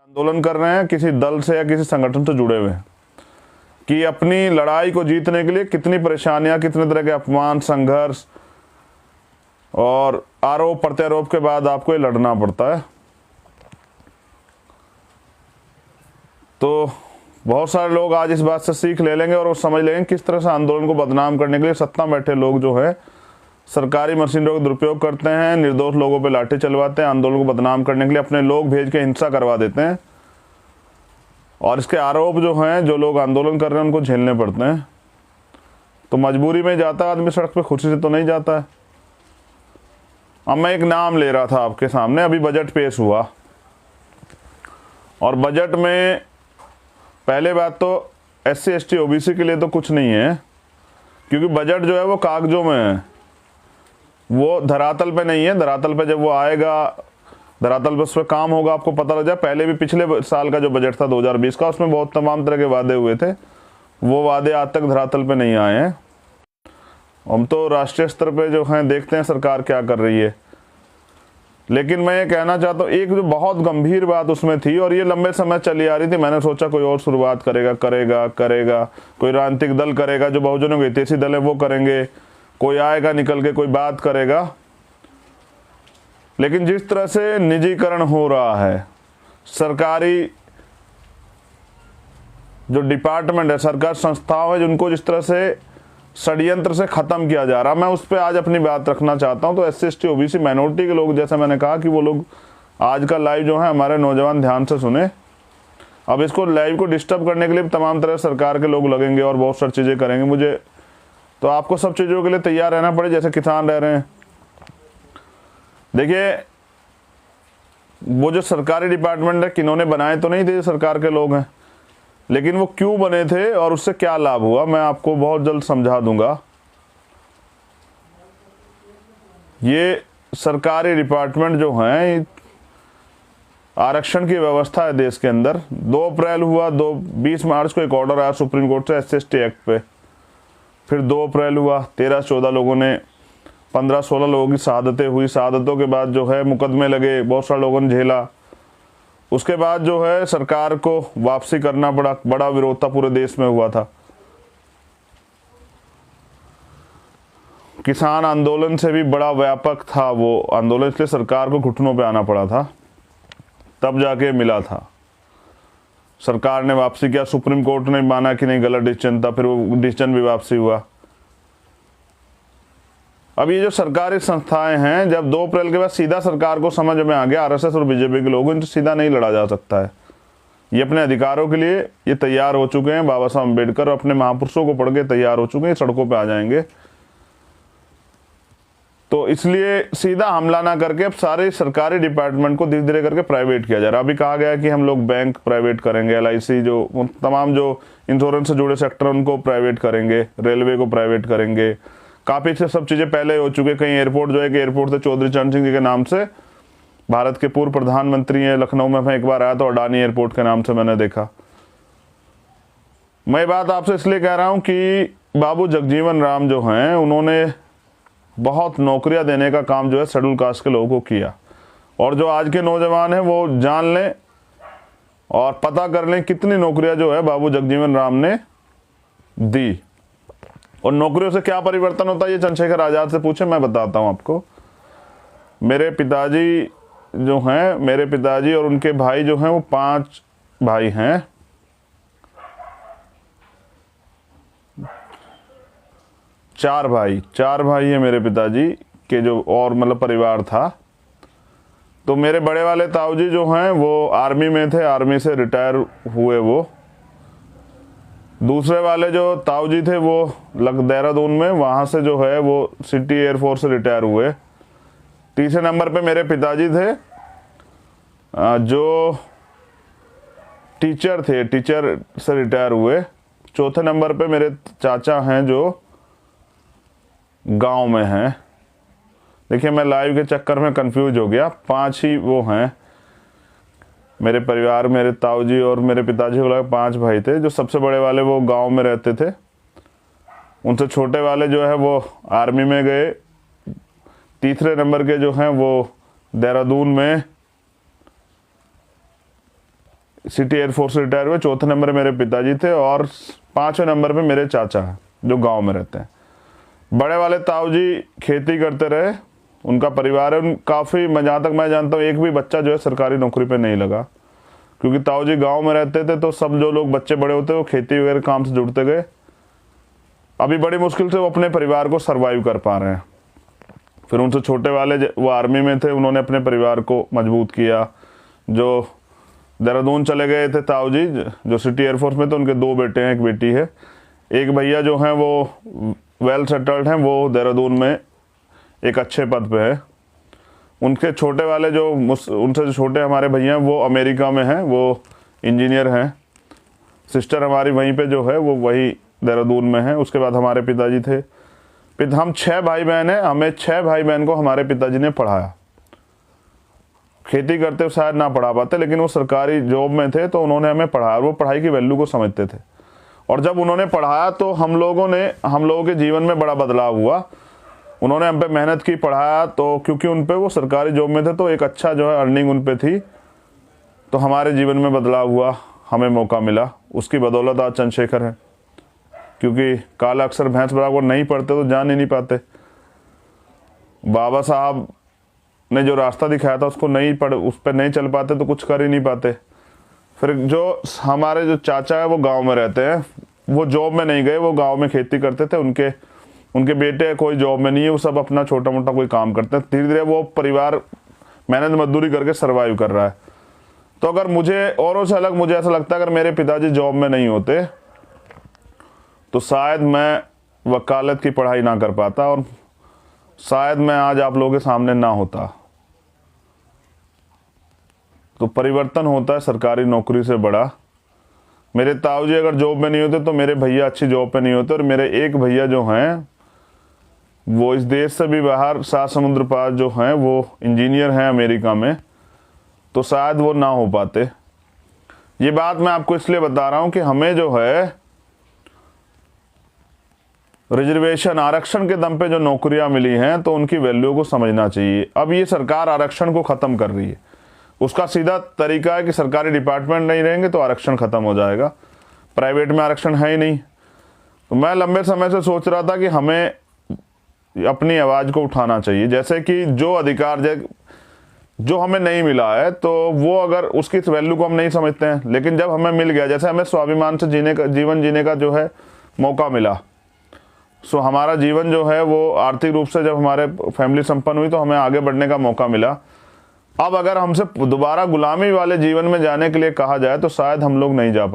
आंदोलन कर रहे हैं किसी दल से या किसी संगठन से जुड़े हुए हैं कि अपनी लड़ाई को जीतने के लिए कितनी परेशानियां, कितने तरह के अपमान, संघर्ष और आरोप प्रत्यारोप के बाद आपको ये लड़ना पड़ता है। तो बहुत सारे लोग आज इस बात से सीख ले लेंगे और वो समझ लेंगे किस तरह से आंदोलन को बदनाम करने के लिए सत्ता में बैठे लोग जो है सरकारी मशीनरियों का दुरुपयोग करते हैं, निर्दोष लोगों पे लाठी चलवाते हैं, आंदोलन को बदनाम करने के लिए अपने लोग भेज के हिंसा करवा देते हैं और इसके आरोप जो हैं जो लोग आंदोलन कर रहे हैं उनको झेलने पड़ते हैं। तो मजबूरी में जाता है आदमी, सड़क पे खुशी से तो नहीं जाता है। अब मैं एक नाम ले रहा था आपके सामने, अभी बजट पेश हुआ और बजट में पहले बात तो SC ST OBC के लिए तो कुछ नहीं है, क्योंकि बजट जो है वो कागजों में है, वो धरातल पे नहीं है। धरातल पे जब वो आएगा, धरातल पे उस पर काम होगा, आपको पता लग जाए। पहले भी पिछले साल का जो बजट था 2020 का, उसमें बहुत तमाम तरह के वादे हुए थे, वो वादे आज तक धरातल पे नहीं आए हैं। हम तो राष्ट्रीय स्तर पे जो हैं देखते हैं सरकार क्या कर रही है। लेकिन मैं ये कहना चाहता हूँ, एक जो बहुत गंभीर बात उसमें थी और ये लंबे समय चली आ रही थी, मैंने सोचा कोई और शुरुआत करेगा, कोई राजनीतिक दल करेगा, जो बहुजनों के हितैषी दल है वो करेंगे, कोई आएगा निकल के कोई बात करेगा। लेकिन जिस तरह से निजीकरण हो रहा है, सरकारी जो डिपार्टमेंट है, सरकार संस्थाओं है, जिनको जिस तरह से षड्यंत्र से खत्म किया जा रहा, मैं उस पर आज अपनी बात रखना चाहता हूं। तो SC ST OBC माइनॉरिटी के लोग, जैसे मैंने कहा कि वो लोग आज का लाइव जो है हमारे नौजवान ध्यान से सुने। अब इसको लाइव को डिस्टर्ब करने के लिए तमाम तरह सरकार के लोग लगेंगे और बहुत सारी चीज़ें करेंगे। मुझे तो आपको सब चीज़ों के लिए तैयार रहना पड़े, जैसे किसान रह रहे हैं। देखिए, वो जो सरकारी डिपार्टमेंट है, किन्होंने बनाए तो नहीं थे, सरकार के लोग हैं, लेकिन वो क्यों बने थे और उससे क्या लाभ हुआ, मैं आपको बहुत जल्द समझा दूंगा। ये सरकारी डिपार्टमेंट जो हैं, आरक्षण की व्यवस्था है देश के अंदर। 2 अप्रैल हुआ, 20 मार्च को एक ऑर्डर आया सुप्रीम कोर्ट से SC ST एक्ट पे। फिर 2 अप्रैल हुआ, 13-14 लोगों ने, 15-16 लोगों की शहादतें हुई। शहादतों के बाद जो है मुकदमे लगे, बहुत सारे लोगों ने झेला। उसके बाद जो है सरकार को वापसी करना पड़ा, बड़ा विरोध था, पूरे देश में हुआ था। किसान आंदोलन से भी बड़ा व्यापक था वो आंदोलन, इसलिए सरकार को घुटनों पे आना पड़ा था, तब जाके मिला था। सरकार ने वापसी किया, सुप्रीम कोर्ट ने माना कि नहीं गलत डिसीजन था, फिर वो डिसीजन भी वापसी हुआ। अब ये जो सरकारी संस्थाएं हैं, जब 2 अप्रैल के बाद सीधा सरकार को समझ में आ गया, RSS और BJP के लोगों, इनसे सीधा नहीं लड़ा जा सकता है। ये अपने अधिकारों के लिए ये तैयार हो चुके हैं। बाबा साहब अम्बेडकर अपने महापुरुषों को पढ़ के तैयार हो चुके हैं, सड़कों पे आ जाएंगे। तो इसलिए सीधा हमला ना करके अब सारे सरकारी डिपार्टमेंट को धीरे धीरे करके प्राइवेट किया जा रहा है। अभी कहा गया कि हम लोग बैंक प्राइवेट करेंगे, LIC, जो तमाम जो इंश्योरेंस से जुड़े सेक्टर उनको प्राइवेट करेंगे, रेलवे को प्राइवेट करेंगे। काफ़ी से सब चीज़ें पहले हो चुके। कहीं एयरपोर्ट जो है कि एयरपोर्ट से चौधरी चरण सिंह जी के नाम से, भारत के पूर्व प्रधानमंत्री हैं, लखनऊ में मैं एक बार आया तो अडानी एयरपोर्ट के नाम से मैंने देखा। मैं बात आपसे इसलिए कह रहा हूं कि बाबू जगजीवन राम जो हैं, उन्होंने बहुत नौकरियां देने का काम जो है शेड्यूल कास्ट के लोगों को किया। और जो आज के नौजवान हैं वो जान लें और पता कर लें कितनी नौकरियां जो है बाबू जगजीवन राम ने दी। और नौकरियों से क्या परिवर्तन होता है ये चंद्रशेखर आज़ाद से पूछे, मैं बताता हूं आपको। मेरे पिताजी जो हैं, मेरे पिताजी और उनके भाई जो हैं, वो 5 भाई हैं। चार भाई हैं मेरे पिताजी के, जो और मतलब परिवार था। तो मेरे बड़े वाले ताऊजी जो हैं वो आर्मी में थे, आर्मी से रिटायर हुए वो। दूसरे वाले जो ताऊजी थे वो देहरादून में, वहाँ से जो है वो सिटी एयरफोर्स से रिटायर हुए। तीसरे नंबर पे मेरे पिताजी थे जो टीचर थे, टीचर से रिटायर हुए। चौथे नंबर पे मेरे चाचा हैं जो गांव में हैं। देखिए, मैं लाइव के चक्कर में कंफ्यूज हो गया। 5 ही वो हैं मेरे परिवार, मेरे ताऊजी और मेरे पिताजी को लगा 5 भाई थे। जो सबसे बड़े वाले वो गांव में रहते थे, उनसे छोटे वाले जो है वो आर्मी में गए। तीसरे नंबर के जो हैं वो देहरादून में सिटी एयरफोर्स से रिटायर हुए, चौथे नंबर मेरे पिताजी थे और 5वें नंबर पे मेरे चाचा हैं जो गांव में रहते हैं। बड़े वाले ताऊ जी खेती करते रहे, उनका परिवार है, उन काफ़ी, मैं जहाँ तक मैं जानता हूँ, एक भी बच्चा जो है सरकारी नौकरी पे नहीं लगा, क्योंकि ताऊ जी गाँव में रहते थे तो सब जो लोग बच्चे बड़े होते वो खेती वगैरह काम से जुड़ते गए। अभी बड़ी मुश्किल से वो अपने परिवार को सर्वाइव कर पा रहे हैं। फिर उनसे छोटे वाले वो आर्मी में थे, उन्होंने अपने परिवार को मजबूत किया। जो देहरादून चले गए थे ताऊ जी, जो सिटी एयरफोर्स में थे, उनके 2 बेटे हैं, 1 बेटी है। एक भैया जो हैं वो वेल सेटल्ड हैं, वो देहरादून में एक अच्छे पद पे है। उनके छोटे वाले जो उनसे जो छोटे हमारे भैया हैं वो अमेरिका में हैं, वो इंजीनियर हैं। सिस्टर हमारी वहीं पे जो है वो वही देहरादून में है। उसके बाद हमारे पिताजी थे। हम 6 भाई बहन हैं, हमें 6 भाई बहन को हमारे पिताजी ने पढ़ाया। खेती करते शायद ना पढ़ा पाते, लेकिन वो सरकारी जॉब में थे तो उन्होंने हमें पढ़ाया, वो पढ़ाई की वैल्यू को समझते थे। और जब उन्होंने पढ़ाया तो हम लोगों के जीवन में बड़ा बदलाव हुआ। उन्होंने हम पे मेहनत की, पढ़ाया, तो क्योंकि उन पे वो सरकारी जॉब में थे तो एक अच्छा जो है अर्निंग उन पे थी, तो हमारे जीवन में बदलाव हुआ, हमें मौका मिला। उसकी बदौलत आज चंद्रशेखर है, क्योंकि काला अक्षर भैंस बराबर नहीं पढ़ते तो जान ही नहीं पाते। बाबा साहब ने जो रास्ता दिखाया था उस पर नहीं चल पाते तो कुछ कर ही नहीं पाते। फिर जो हमारे जो चाचा है वो गांव में रहते हैं, वो जॉब में नहीं गए, वो गांव में खेती करते थे। उनके बेटे कोई जॉब में नहीं है, वो सब अपना छोटा मोटा कोई काम करते हैं। धीरे धीरे वो परिवार मेहनत मजदूरी करके सर्वाइव कर रहा है। तो अगर मुझे औरों से अलग मुझे ऐसा लगता है, अगर मेरे पिताजी जॉब में नहीं होते तो शायद मैं वकालत की पढ़ाई ना कर पाता और शायद मैं आज आप लोगों के सामने ना होता। तो परिवर्तन होता है सरकारी नौकरी से बड़ा। मेरे ताऊ जी अगर जॉब में नहीं होते तो मेरे भैया अच्छी जॉब पे नहीं होते, और मेरे एक भैया जो हैं वो इस देश से भी बाहर 7 समुद्र पार जो हैं वो इंजीनियर हैं अमेरिका में, तो शायद वो ना हो पाते। ये बात मैं आपको इसलिए बता रहा हूं कि हमें जो है रिजर्वेशन, आरक्षण के दम पे जो नौकरियां मिली हैं तो उनकी वैल्यू को समझना चाहिए। अब ये सरकार आरक्षण को ख़त्म कर रही है, उसका सीधा तरीका है कि सरकारी डिपार्टमेंट नहीं रहेंगे तो आरक्षण ख़त्म हो जाएगा। प्राइवेट में आरक्षण है ही नहीं। तो मैं लंबे समय से सोच रहा था कि हमें अपनी आवाज़ को उठाना चाहिए। जैसे कि जो अधिकार जो हमें नहीं मिला है तो वो अगर उसकी वैल्यू को हम नहीं समझते हैं, लेकिन जब हमें मिल गया, जैसे हमें स्वाभिमान से जीवन जीने का जो है मौका मिला, सो हमारा जीवन जो है वो आर्थिक रूप से जब हमारे फैमिली संपन्न हुई तो हमें आगे बढ़ने का मौका मिला। अब अगर हमसे दोबारा गुलामी वाले जीवन में जाने के लिए कहा जाए तो शायद हम लोग नहीं जा पाए।